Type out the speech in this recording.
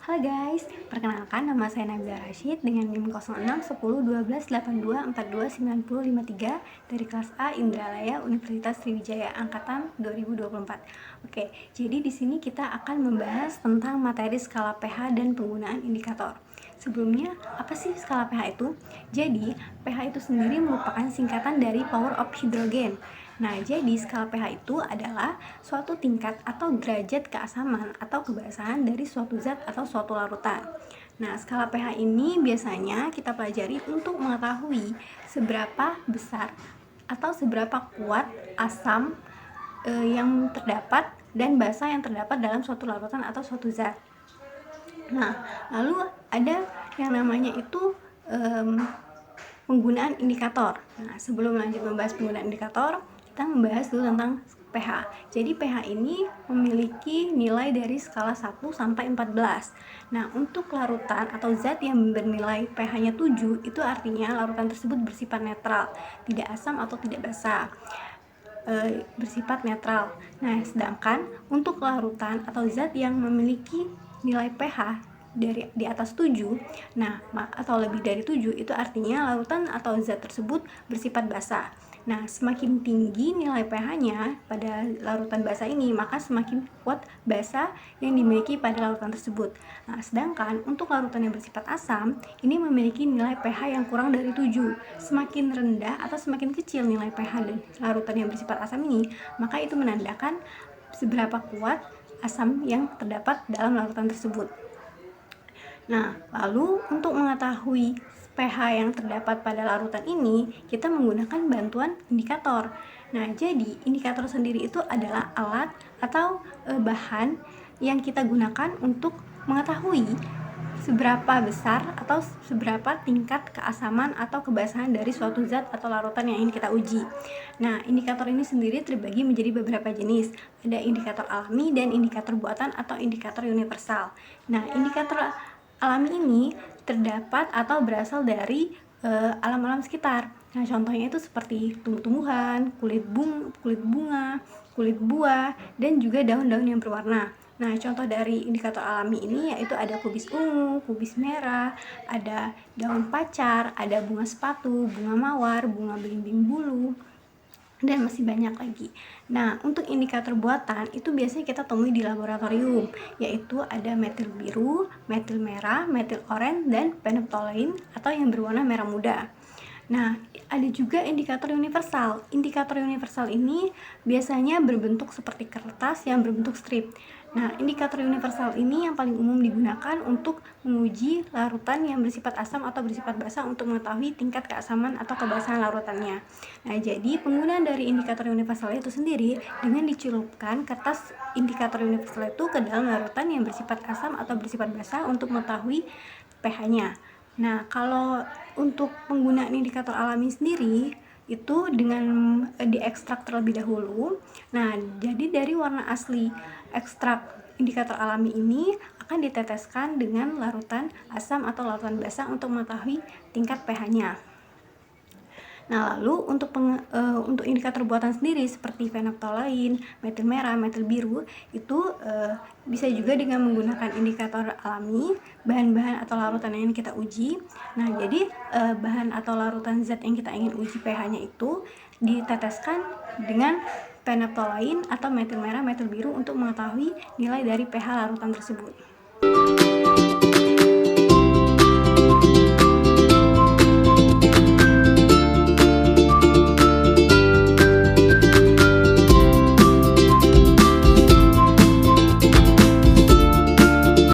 Halo guys, perkenalkan nama saya Nabila Rashid dengan NIM 06 10 12 82 42 90 53 dari kelas A Indralaya Universitas Sriwijaya angkatan 2024. Oke, jadi di sini kita akan membahas tentang materi skala pH dan penggunaan indikator. Sebelumnya, apa sih skala pH itu? Jadi, pH itu sendiri merupakan singkatan dari power of hydrogen. Nah, jadi skala pH itu adalah suatu tingkat atau derajat keasaman atau kebasahan dari suatu zat atau suatu larutan. Nah, skala pH ini biasanya kita pelajari untuk mengetahui seberapa besar atau seberapa kuat asam yang terdapat dan basa yang terdapat dalam suatu larutan atau suatu zat. Nah, lalu ada yang namanya itu penggunaan indikator. Nah, sebelum lanjut membahas penggunaan indikator, kita membahas dulu tentang pH. Jadi pH ini memiliki nilai dari skala 1 sampai 14. Nah, untuk larutan atau zat yang bernilai pH-nya 7, itu artinya larutan tersebut bersifat netral, tidak asam atau tidak basa. Bersifat netral. Nah, sedangkan untuk larutan atau zat yang memiliki nilai pH di atas 7, nah atau lebih dari 7, itu artinya larutan atau zat tersebut bersifat basa. Nah, semakin tinggi nilai pH-nya pada larutan basa ini, maka semakin kuat basa yang dimiliki pada larutan tersebut. Nah, sedangkan untuk larutan yang bersifat asam, ini memiliki nilai pH yang kurang dari 7. Semakin rendah atau semakin kecil nilai pH dan larutan yang bersifat asam ini, maka itu menandakan seberapa kuat asam yang terdapat dalam larutan tersebut. Nah, lalu untuk mengetahui pH yang terdapat pada larutan ini, kita menggunakan bantuan indikator. Nah, jadi indikator sendiri itu adalah alat atau bahan yang kita gunakan untuk mengetahui seberapa besar atau seberapa tingkat keasaman atau kebasahan dari suatu zat atau larutan yang ingin kita uji. Nah, indikator ini sendiri terbagi menjadi beberapa jenis. Ada indikator alami dan indikator buatan atau indikator universal. Nah, indikator alami ini terdapat atau berasal dari alam-alam sekitar. Nah, contohnya itu seperti tumbuh-tumbuhan, kulit bunga, kulit buah, dan juga daun-daun yang berwarna. Nah, contoh dari indikator alami ini yaitu ada kubis ungu, kubis merah, ada daun pacar, ada bunga sepatu, bunga mawar, bunga belimbing bulu, dan masih banyak lagi. Nah, untuk indikator buatan itu biasanya kita temui di laboratorium, yaitu ada metil biru, metil merah, metil oranye, dan phenolphthalein atau yang berwarna merah muda. Nah, ada juga indikator universal. Indikator universal ini biasanya berbentuk seperti kertas yang berbentuk strip. Nah, indikator universal ini yang paling umum digunakan untuk menguji larutan yang bersifat asam atau bersifat basa untuk mengetahui tingkat keasaman atau kebasahan larutannya. Nah, jadi penggunaan dari indikator universal itu sendiri dengan dicelupkan kertas indikator universal itu ke dalam larutan yang bersifat asam atau bersifat basa untuk mengetahui pH-nya. Nah, kalau untuk penggunaan indikator alami sendiri itu dengan diekstrak terlebih dahulu. Nah, jadi dari warna asli ekstrak indikator alami ini akan diteteskan dengan larutan asam atau larutan basa untuk mengetahui tingkat pH-nya. Nah, lalu untuk indikator buatan sendiri seperti phenolphthalein, metil merah, metil biru itu bisa juga dengan menggunakan indikator alami, bahan-bahan atau larutan yang ingin kita uji. Nah, jadi bahan atau larutan zat yang kita ingin uji pH-nya itu diteteskan dengan phenolphthalein atau metil merah, metil biru untuk mengetahui nilai dari pH larutan tersebut.